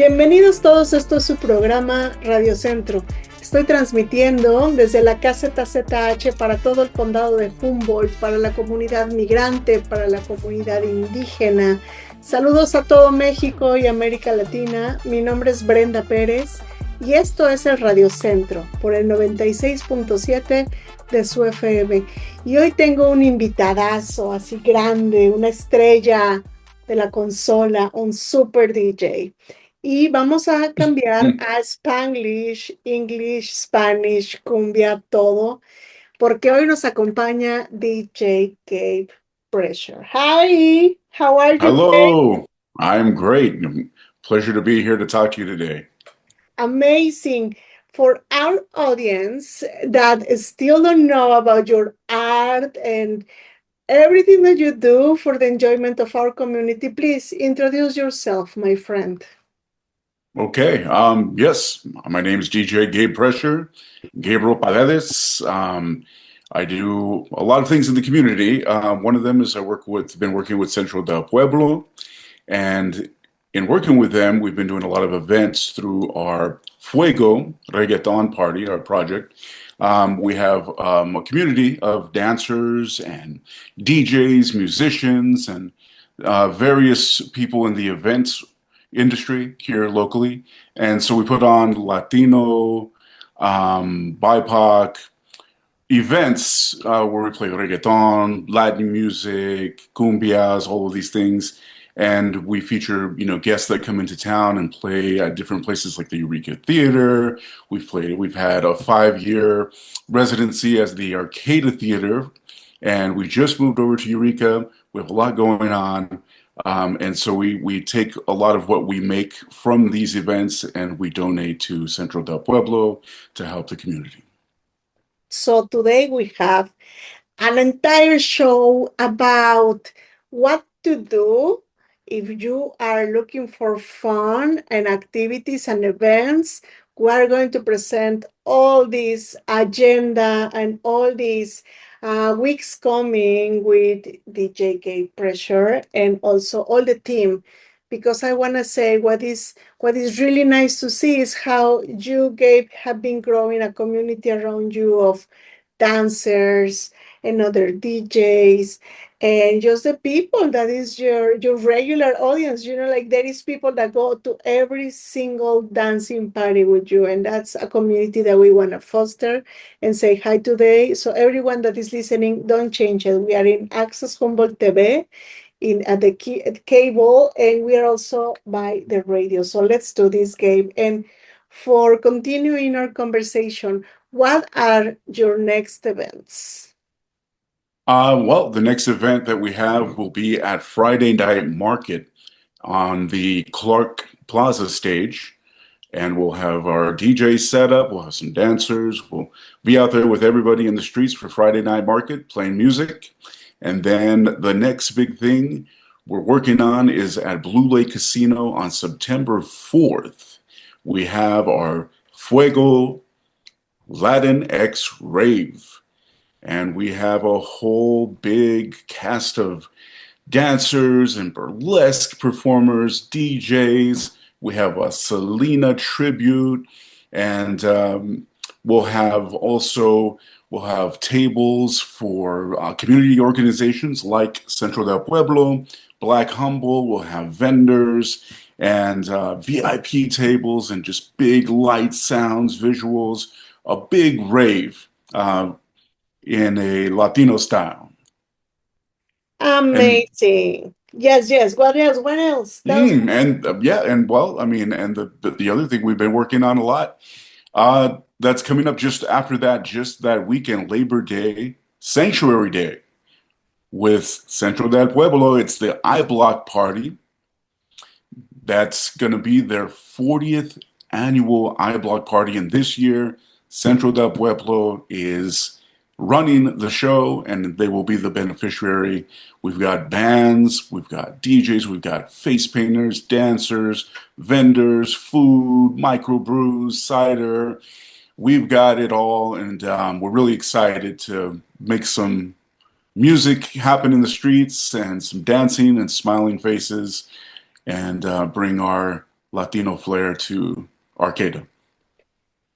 Bienvenidos todos, esto es su programa Radio Centro. Estoy transmitiendo desde la KZZH para todo el condado de Humboldt, para la comunidad migrante, para la comunidad indígena. Saludos a todo México y América Latina. Mi nombre es Brenda Perez y esto es el Radio Centro por el 96.7 de su FM. Y hoy tengo un invitadazo así grande, una estrella de la consola, un super DJ. Y vamos a cambiar a Spanglish, English, Spanish, cumbia, todo, porque hoy nos acompaña DJ Gabe Pressure. Hi, how are you today? Hello, I'm great. Pleasure to be here to talk to you today. Amazing. For our audience that still don't know about your art and everything that you do for the enjoyment of our community, please introduce yourself, my friend. Okay, yes, my name is DJ Gabe Pressure, Gabriel Paredes. I do a lot of things in the community. One of them is been working with Centro del Pueblo, and in working with them, we've been doing a lot of events through our Fuego Reggaeton Party, our project. We have a community of dancers and DJs, musicians, and various people in the events industry here locally. And so we put on Latino, BIPOC events where we play reggaeton, Latin music, cumbias, all of these things. And we feature, guests that come into town and play at different places like the Eureka Theater. We've had a 5-year residency as the Arcada Theater, and we just moved over to Eureka. We have a lot going on. And so we take a lot of what we make from these events and we donate to Centro del Pueblo to help the community. So today we have an entire show about what to do if you are looking for fun and activities and events. We are going to present all this agenda and all these weeks coming with DJ Gabe Pressure and also all the team. Because I want to say what is really nice to see is how you, Gabe, have been growing a community around you of dancers and other DJs and just the people that is your regular audience. Like there is people that go to every single dancing party with you, and that's a community that we want to foster and say hi today. So everyone that is listening, don't change it. We are in Access Humboldt TV at the cable, and we are also by the radio. So let's do this, Gabe. And for continuing our conversation, what are your next events? Well, the next event that we have will be at Friday Night Market on the Clark Plaza stage. And we'll have our DJ set up. We'll have some dancers. We'll be out there with everybody in the streets for Friday Night Market playing music. And then the next big thing we're working on is at Blue Lake Casino on September 4th. We have our Fuego Latin X Rave. And we have a whole big cast of dancers and burlesque performers, DJs. We have a Selena tribute, and we'll have tables for community organizations like Centro del Pueblo, Black Humboldt. We'll have vendors and VIP tables and just big lights, sounds, visuals, a big rave in a Latino style. Amazing. Yes. What else? What else? The other thing we've been working on a lot, that's coming up just after that, just that weekend, Labor Day, Sanctuary Day, with Centro del Pueblo. It's the iBlock party. That's going to be their 40th annual iBlock party, and this year, Centro del Pueblo is running the show, and they will be the beneficiary. We've got bands, we've got DJs, we've got face painters, dancers, vendors, food, microbrews, cider. We've got it all, and we're really excited to make some music happen in the streets and some dancing and smiling faces and bring our Latino flair to Arcata.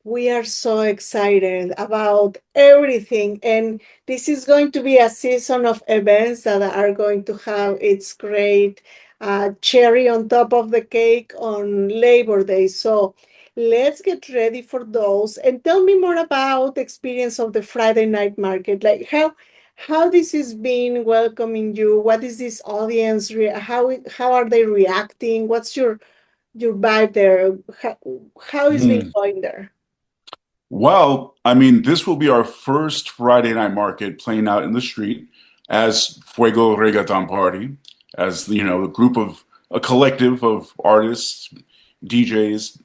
We are so excited about everything, and this is going to be a season of events that are going to have its great cherry on top of the cake on Labor Day. So let's get ready for those, and tell me more about the experience of the Friday night market. Like how this is being welcoming you. What is this audience? How are they reacting? What's your vibe there? How is being Hmm. going there? Well, I mean, this will be our first Friday night market playing out in the street as Fuego Reggaeton Party, as a collective of artists, DJs,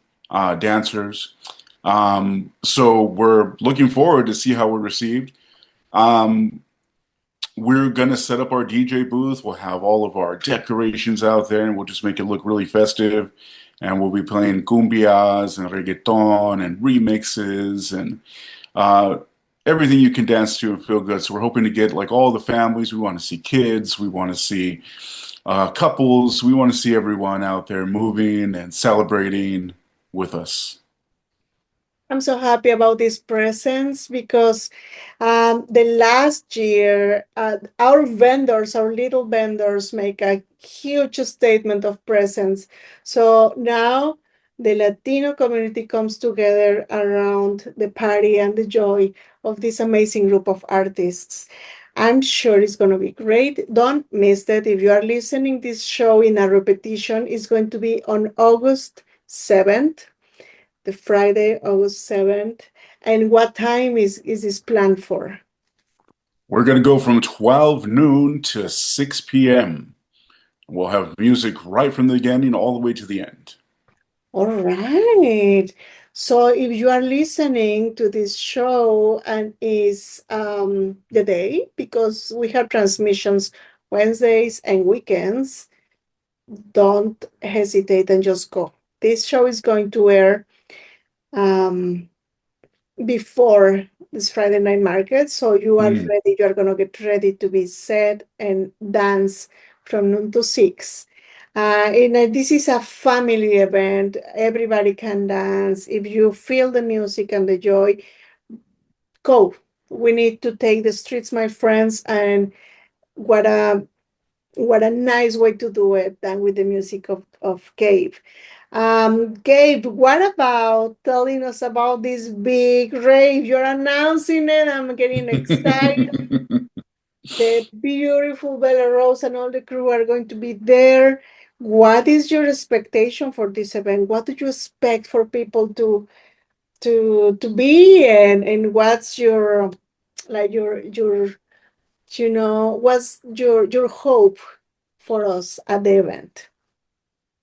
dancers. So we're looking forward to see how we're received. Um, we're gonna set up our DJ booth. We'll have all of our decorations out there, and we'll just make it look really festive. And we'll be playing cumbias and reggaeton and remixes and uh, everything you can dance to and feel good. So we're hoping to get like all the families. We want to see kids. We want to see couples. We want to see everyone out there moving and celebrating with us. I'm so happy about this presence because the last year, our vendors, our little vendors, make a huge statement of presence. So now the Latino community comes together around the party and the joy of this amazing group of artists. I'm sure it's going to be great. Don't miss that. If you are listening this show in a repetition, it's going to be on August 7th, the Friday, August 7th. And what time is this planned for? We're going to go from 12 noon to 6 p.m. We'll have music right from the beginning all the way to the end. All right. So if you are listening to this show and is the day, because we have transmissions Wednesdays and weekends, don't hesitate and just go. This show is going to air um, before this Friday night market. So you are Mm. ready, you are going to get ready to be set and dance from noon to 6. This is a family event. Everybody can dance. If you feel the music and the joy, go. We need to take the streets, my friends, and what a what a nice way to do it than with the music of Gabe. Gabe, what about telling us about this big rave? You're announcing it. I'm getting excited. The beautiful Bella Rose and all the crew are going to be there. What is your expectation for this event? What do you expect for people to be, and what's your like what's your hope for us at the event?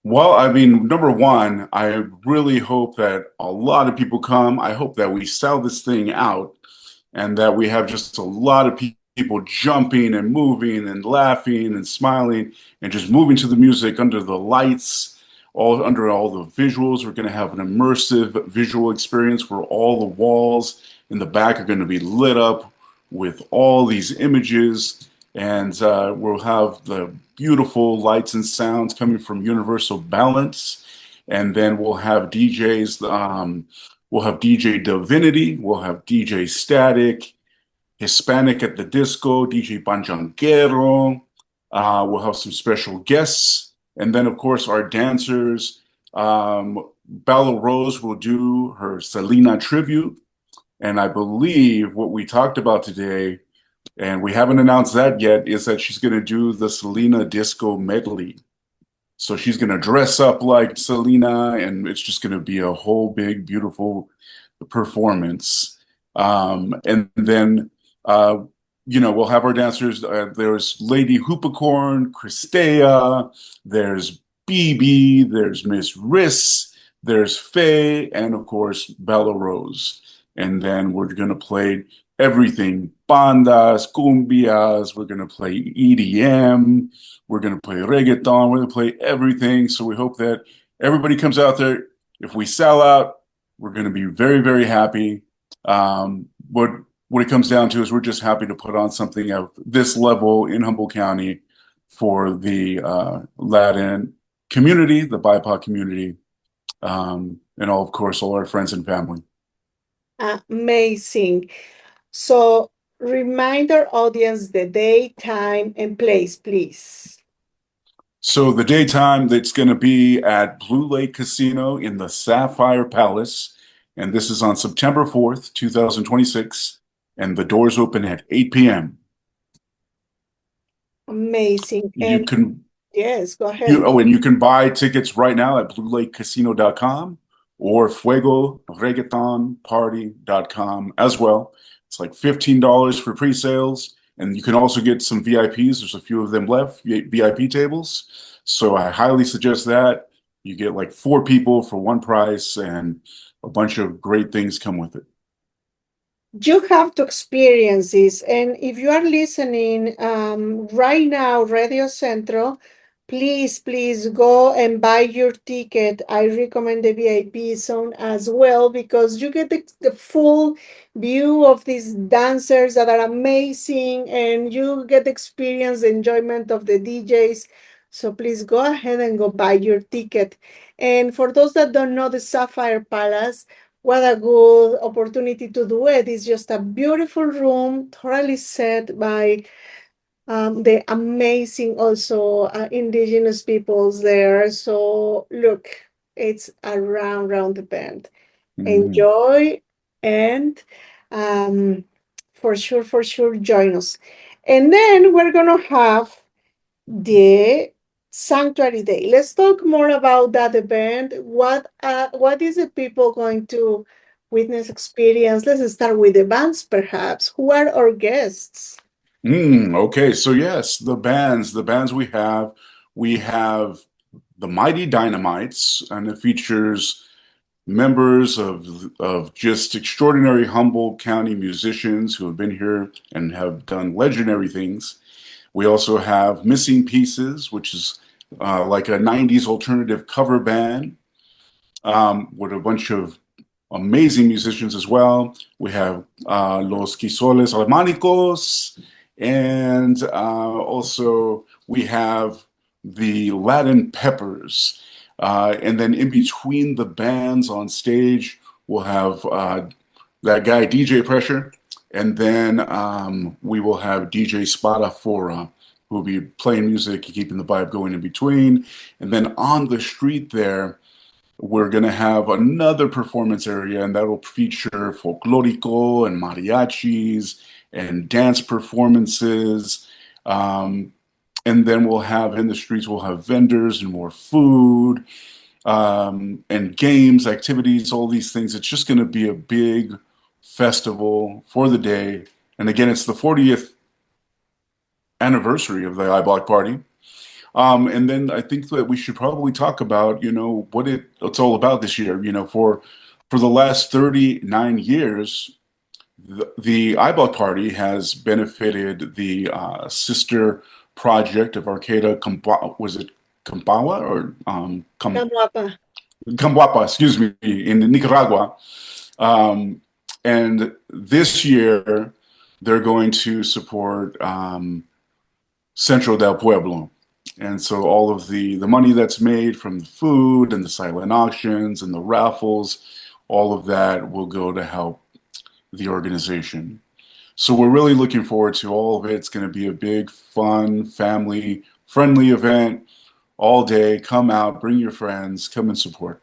Well, I mean, number one, I really hope that a lot of people come. I hope that we sell this thing out and that we have just a lot of people jumping and moving and laughing and smiling and just moving to the music under the lights, all under all the visuals. We're going to have an immersive visual experience where all the walls in the back are going to be lit up with all these images, and we'll have the beautiful lights and sounds coming from Universal Balance, and then we'll have DJs. We'll have DJ Divinity. We'll have DJ Static, Hispanic at the Disco, DJ Panchanquero. We'll have some special guests. And then, of course, our dancers. Bella Rose will do her Selena tribute. And I believe what we talked about today, and we haven't announced that yet, is that she's going to do the Selena Disco medley. So she's going to dress up like Selena, and it's just going to be a whole big, beautiful performance. And then, uh, we'll have our dancers. There's Lady Hoopicorn, Christea, there's BB, there's Miss Riss, there's Faye, and of course, Bella Rose. And then we're going to play everything bandas, cumbias, we're going to play EDM. We're going to play reggaeton. We're going to play everything. So we hope that everybody comes out there. If we sell out, we're going to be very, very happy. What it comes down to is we're just happy to put on something of this level in Humboldt County for the Latin community, the BIPOC community. and all, of course, all our friends and family. Amazing. So remind our audience the day, time, and place, please. So the daytime that's going to be at Blue Lake Casino in the Sapphire Palace, and this is on September 4th, 2026, and the doors open at 8 p.m. Amazing. You And can yes, go You ahead. oh, and you can buy tickets right now at BlueLakeCasino.com or FuegoReggaetonParty.com as well. It's like $15 for pre-sales, and you can also get some VIPs. There's a few of them left, VIP tables. So I highly suggest that. You get like four people for one price, and a bunch of great things come with it. You have to experience this. And if you are listening right now, Radio Centro, please go and buy your ticket. I recommend the VIP zone as well because you get the full view of these dancers that are amazing and you get the experience, the enjoyment of the DJs. So please go ahead and go buy your ticket. And for those that don't know the Sapphire Palace, what a good opportunity to do it. It's just a beautiful room, totally set by the amazing also indigenous peoples there. So look, it's around the bend. Mhm. Enjoy and um, for sure, join us. And then we're gonna have the Sanctuary Day. Let's talk more about that event. What is the people going to witness experience? Let's start with the bands, perhaps. Who are our guests? Okay, so yes, the bands we have the Mighty Dynamites, and it features members of just extraordinary Humboldt County musicians who have been here and have done legendary things. We also have Missing Pieces, which is like a 90s alternative cover band with a bunch of amazing musicians as well. We have Los Quisoles Almánicos, and also we have the Latin Peppers. And then in between the bands on stage, we'll have that guy DJ Pressure, and then we will have DJ Spadafora, who will be playing music and keeping the vibe going in between. And then on the street there, we're going to have another performance area, and that'll feature folklorico and mariachis and dance performances. Um, and then we'll have in the streets, we'll have vendors and more food and games, activities, all these things. It's just going to be a big festival for the day. And again, it's the 40th anniversary of the iBlock Party. And then I think that we should probably talk about, what it's all about this year. For the last 39 years, the iBlock Party has benefited the sister project of Arcata was it Campagua or Camuapa. Camguapa, excuse me, in Nicaragua. Um, and this year, they're going to support Centro del Pueblo. And so all of the money that's made from the food and the silent auctions and the raffles, all of that will go to help the organization. So we're really looking forward to all of it. It's going to be a big, fun, family friendly event all day. Come out, bring your friends, come and support.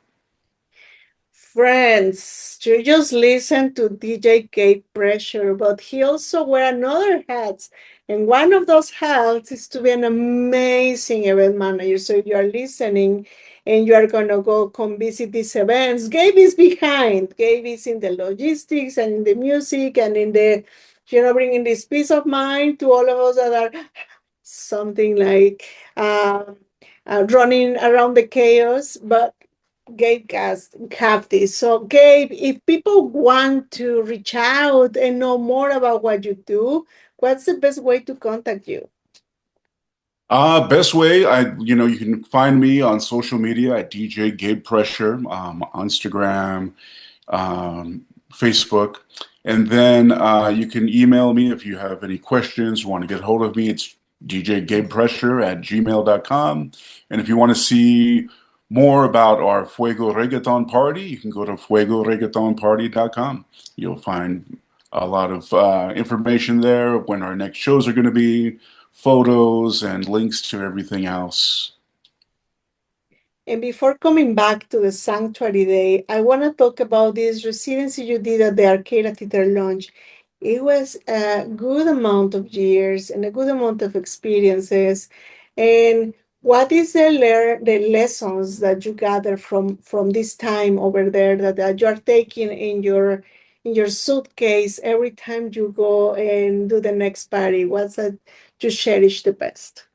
Friends, you just listen to DJ Gabe Pressure, but he also wear another hats. And one of those hats is to be an amazing event manager. So if you are listening and you are going to go come visit these events, Gabe is behind. Gabe is in the logistics and in the music and in the, bringing this peace of mind to all of us that are something like running around the chaos. But Gabe has have this. So, Gabe, if people want to reach out and know more about what you do, what's the best way to contact you? Best way, you can find me on social media at DJ Gabe Pressure, on Instagram, Facebook, and then you can email me if you have any questions, want to get hold of me. It's djgabepressure@gmail.com. And if you want to see more about our Fuego Reggaeton party, you can go to fuegoreggaetonparty.com. You'll find a lot of information there, when our next shows are going to be, photos, and links to everything else. And before coming back to the Sanctuary Day, I want to talk about this residency you did at the Arcade Theater Lounge. It was a good amount of years and a good amount of experiences. And what is the lessons that you gather from this time over there that you are taking in your suitcase every time you go and do the next party? What's that you cherish the best?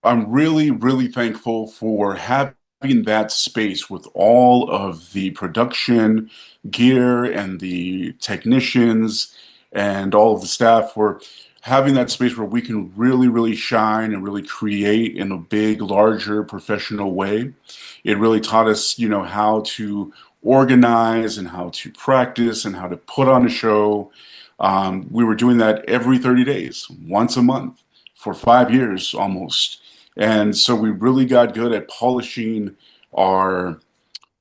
I'm really, really thankful for having that space with all of the production gear and the technicians and all of the staff, for having that space where we can really, really shine and really create in a big, larger, professional way. It really taught us, how to organize and how to practice and how to put on a show. We were doing that every 30 days, once a month, for 5 years almost. And so we really got good at polishing our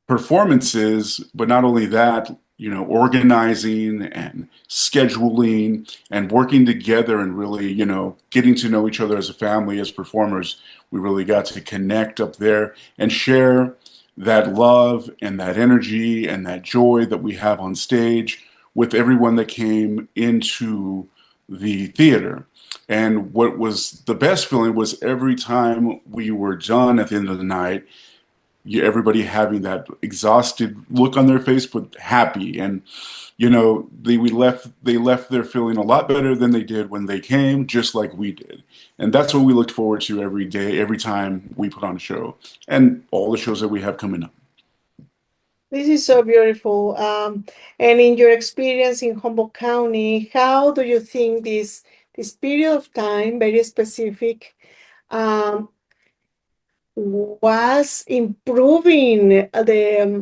performances, but not only that, organizing and scheduling and working together and really, getting to know each other as a family, as performers. We really got to connect up there and share that love and that energy and that joy that we have on stage with everyone that came into the theater. And what was the best feeling was every time we were done at the end of the night, everybody having that exhausted look on their face, but happy. And they left there feeling a lot better than they did when they came, just like we did. And that's what we looked forward to every day, every time we put on a show, and all the shows that we have coming up. This is so beautiful. And in your experience in Humboldt County, how do you think this period of time, very specific, um, was improving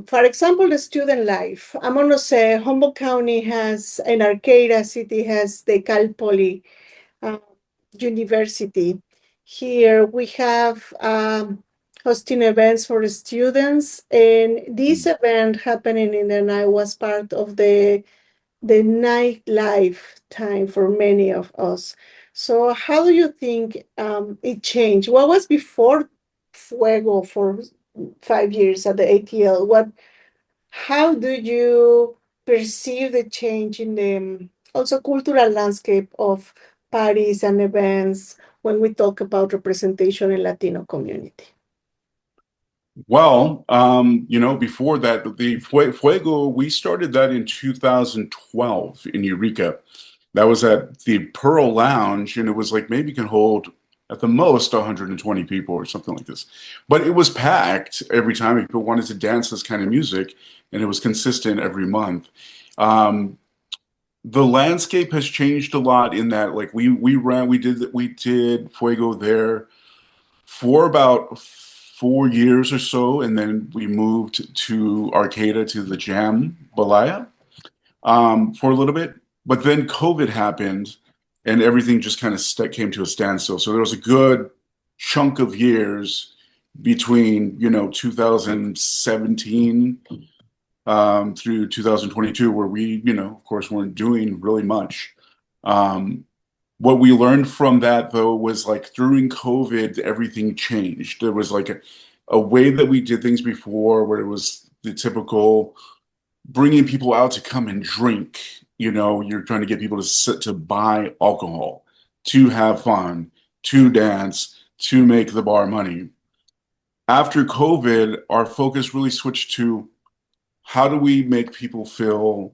for example, the student life? I'm gonna say Humboldt County has, and Arcata City has the Cal Poly uh, University. Here we have hosting events for students, and this event happening in the night was part of the nightlife time for many of us. So, how do you think it changed? What was before Fuego for 5 years at the ATL? How do you perceive the change in the also cultural landscape of parties and events when we talk about representation in Latino community? Well, before that, the Fuego, we started that in 2012 in Eureka. That was at the Pearl Lounge, and it was like maybe can hold at the most 120 people or something like this. But it was packed every time people wanted to dance this kind of music, and it was consistent every month. Um, the landscape has changed a lot in that, like we did Fuego there for about 4 years or so, and then we moved to Arcata to the Jam Balaya for a little bit. But then COVID happened, and everything just kind of came to a standstill. So there was a good chunk of years between 2017 through 2022 where we of course weren't doing really much. Um, what we learned from that, though, was like during COVID, everything changed. There was like a way that we did things before where it was the typical bringing people out to come and drink. You're trying to get people to sit to buy alcohol, to have fun, to dance, to make the bar money. After COVID, our focus really switched to how do we make people feel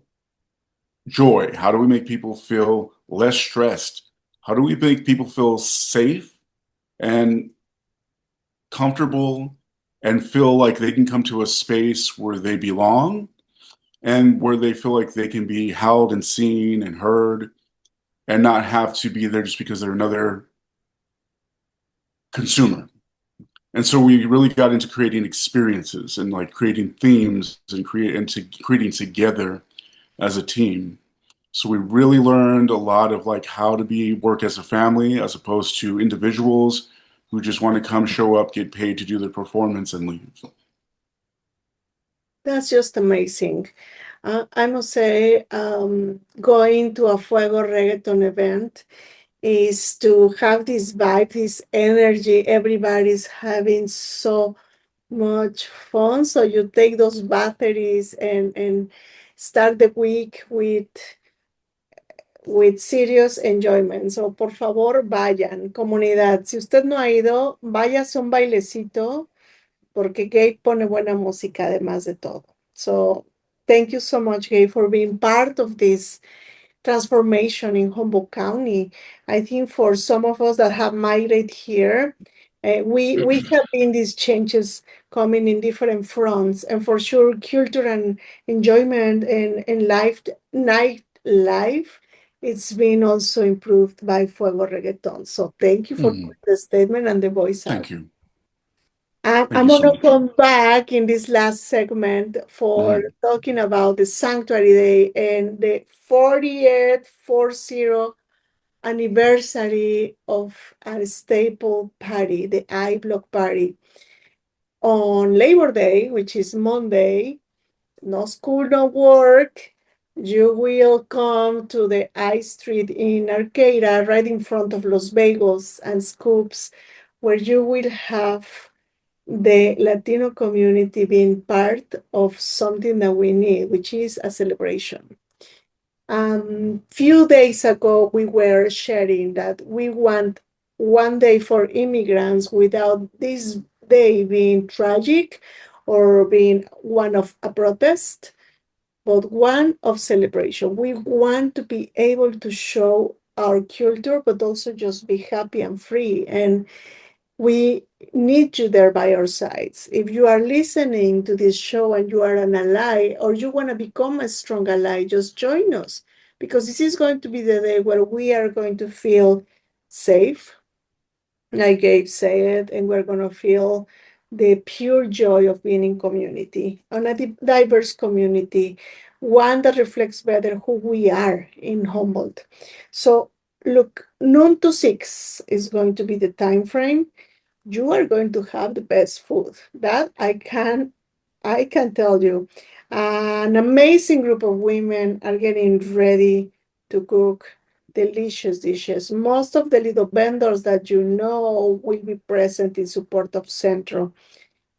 joy? How do we make people feel less stressed? How do we make people feel safe and comfortable and feel like they can come to a space where they belong and where they feel like they can be held and seen and heard and not have to be there just because they're another consumer. And so we really got into creating experiences and like creating themes and creating together as a team. So we really learned a lot of like how to work as a family as opposed to individuals who just want to come show up, get paid to do their performance, and leave. That's just amazing. I must say, going to a Fuego Reggaeton event is to have this vibe, this energy. Everybody's having so much fun. So you take those batteries and start the week with serious enjoyment. So por favor, vayan, comunidad. Si usted no ha ido, váyase a un bailecito porque Gabe pone buena música además de todo. So thank you so much, Gabe, for being part of this transformation in Humboldt County. I think for some of us that have migrated here, we have been these changes coming in different fronts, and for sure, culture and enjoyment and life, night life, it's been also improved by Fuego Reggaeton. So thank you for the statement and the voice out. Thank you. I'm You so going to much. come back in this last segment for talking about the Sanctuary Day and the 40th anniversary of a staple party, the I Block Party. On Labor Day, which is Monday, no school, no work, you will come to the I Street in Arcata, right in front of Los Bagels and Scoops, where you will have the Latino community being part of something that we need, which is a celebration. Few days ago, we were sharing that we want one day for immigrants without this day being tragic or being one of a protest, but one of celebration. We want to be able to show our culture, but also just be happy and free. And we need you there by our sides. If you are listening to this show and you are an ally or you want to become a strong ally, just join us because this is going to be the day where we are going to feel safe, like Gabe said, and we're going to feel the pure joy of being in community, on a diverse community, one that reflects better who we are in Humboldt. So look, noon to 6 is going to be the time frame. You are going to have the best food. That I can tell you. An amazing group of women are getting ready to cook delicious dishes. Most of the little vendors that you know will be present in support of Centro.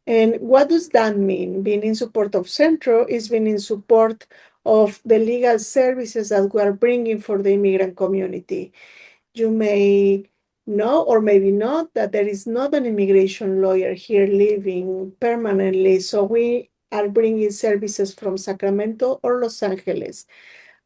And what does that mean? Being in support of Centro is being in support of the legal services that we are bringing for the immigrant community. You may know or maybe not that there is not an immigration lawyer here living permanently. So we are bringing services from Sacramento or Los Angeles.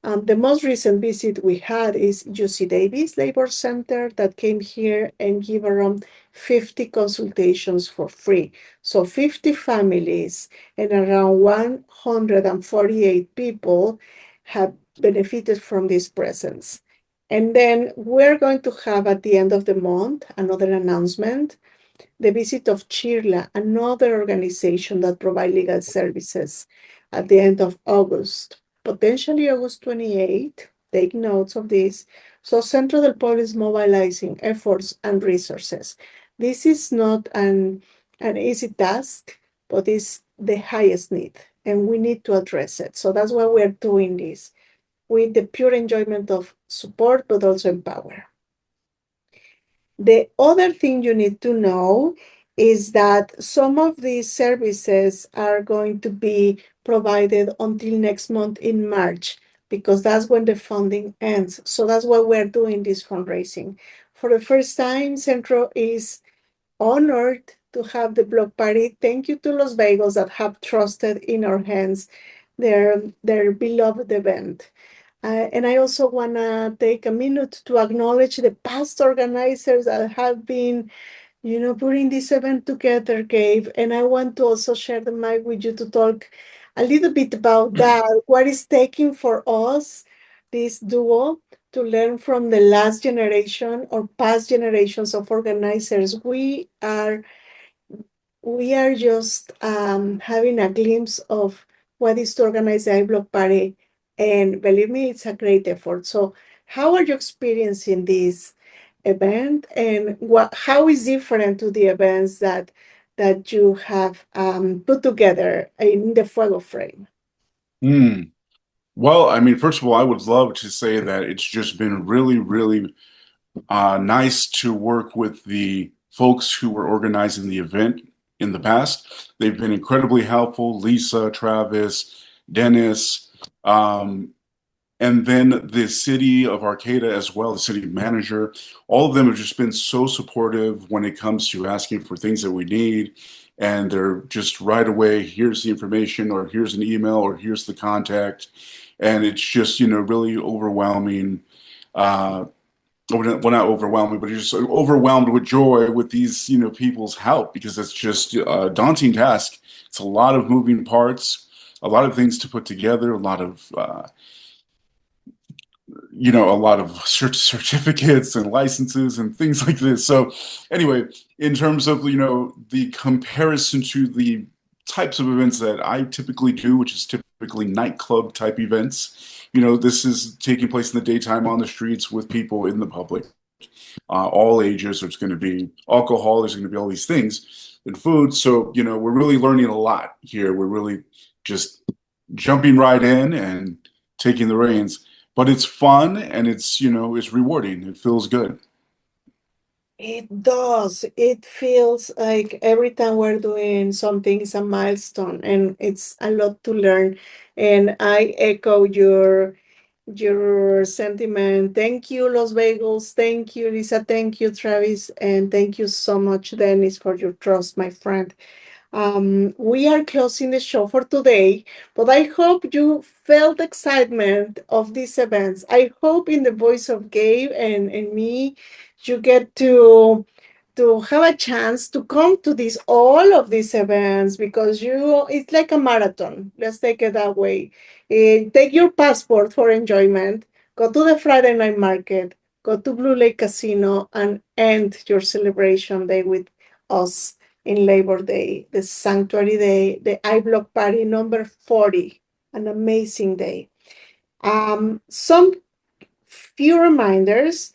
The most recent visit we had is UC Davis Labor Center that came here and give around 50 consultations for free. So 50 families and around 148 people have benefited from this presence. And then we're going to have at the end of the month another announcement, the visit of CHIRLA, another organization that provides legal services at the end of August, potentially August 28th. Take notes of this. So Centro del Pueblo is mobilizing efforts and resources. This is not an easy task, but it's the highest need, and we need to address it. So that's why we're doing this with the pure enjoyment of support, but also empower. The other thing you need to know is that some of these services are going to be provided until next month in March, because that's when the funding ends. So that's why we're doing this fundraising. For the first time, Centro is honored to have the block party. Thank you to Los Bagels that have trusted in our hands their beloved event. And I also want to take a minute to acknowledge the past organizers that have been, putting this event together, Gabe. And I want to also share the mic with you to talk a little bit about that. What is taking for us, this duo, to learn from the last generation or past generations of organizers. We are just having a glimpse of what is to organize the iBlock Party. And believe me, it's a great effort. So how are you experiencing this? event, and how is different to the events that you have put together in the Fuego frame? Well, I mean, first of all, I would love to say that it's just been really, really nice to work with the folks who were organizing the event in the past. They've been incredibly helpful. Lisa, Travis, Dennis, and then the city of Arcata as well, the city manager. All of them have just been so supportive when it comes to asking for things that we need. And they're just right away, here's the information, or here's an email, or here's the contact. And it's just, really overwhelming. Well, not overwhelming, but you're just overwhelmed with joy with these, people's help, because it's just a daunting task. It's a lot of moving parts, a lot of things to put together, a lot of certificates and licenses and things like this. So anyway, in terms of, the comparison to the types of events that I typically do, which is typically nightclub type events, this is taking place in the daytime on the streets with people in the public, all ages. There's going to be alcohol, there's going to be all these things and food. So, we're really learning a lot here. We're really just jumping right in and taking the reins. But it's fun, and it's rewarding. It feels good. It does. It feels like every time we're doing something is a milestone, and it's a lot to learn. And I echo your sentiment. Thank you, Los Bagels. Thank you, Lisa. Thank you, Travis. And thank you so much, Dennis, for your trust, my friend. We are closing the show for today, but I hope you felt excitement of these events. I hope in the voice of Gabe and me, you get to have a chance to come to all of these events, because it's like a marathon. Let's take it that way. Take your passport for enjoyment, go to the Friday night market, go to Blue Lake Casino, and end your celebration day with us in Labor Day, the Sanctuary Day, the I Block Party number 40, an amazing day. Some few reminders.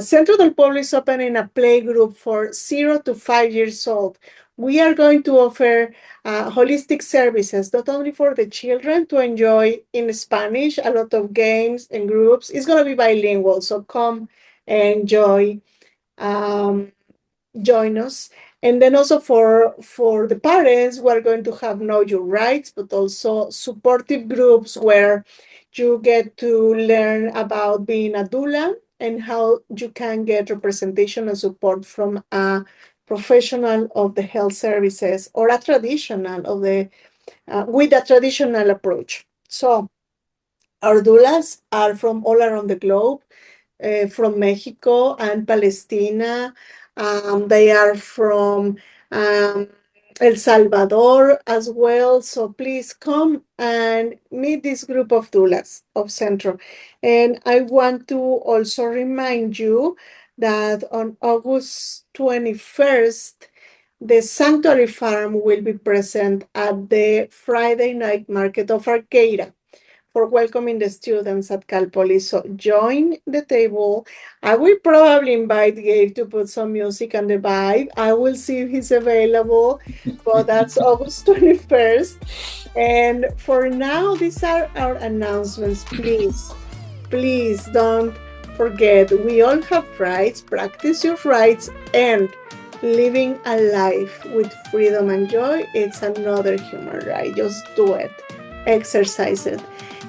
Centro del Pueblo is opening a play group for 0 to 5 years old. We are going to offer holistic services, not only for the children to enjoy in Spanish, a lot of games and groups. It's going to be bilingual, so come and enjoy. Join us. And then also for the parents, we're going to have Know Your Rights, but also supportive groups where you get to learn about being a doula and how you can get representation and support from a professional of the health services, or a traditional of the with a traditional approach. So our doulas are from all around the globe, from Mexico and Palestina. They are from El Salvador as well. So please come and meet this group of doulas of Centro. And I want to also remind you that on August 21st, the Sanctuary Farm will be present at the Friday night market of Arcata for welcoming the students at Cal Poly. So join the table. I will probably invite Gabe to put some music on the vibe. I will see if he's available, but that's August 21st. And for now, these are our announcements. Please don't forget, we all have rights. Practice your rights, and living a life with freedom and joy, it's another human right. Just do it. Exercise it.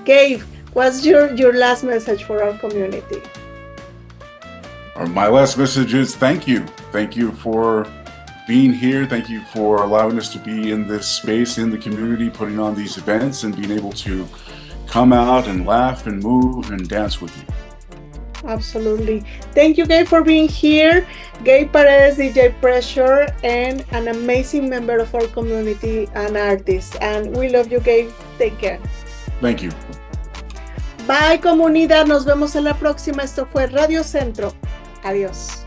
Gabe, what's your last message for our community? My last message is thank you. Thank you for being here. Thank you for allowing us to be in this space in the community, putting on these events and being able to come out and laugh and move and dance with you. Absolutely. Thank you, Gabe, for being here. Gabe Paredes, DJ Pressure, and an amazing member of our community, an artist. And we love you, Gabe. Take care. Thank you. Bye, comunidad. Nos vemos en la próxima. Esto fue Radio Centro. Adiós.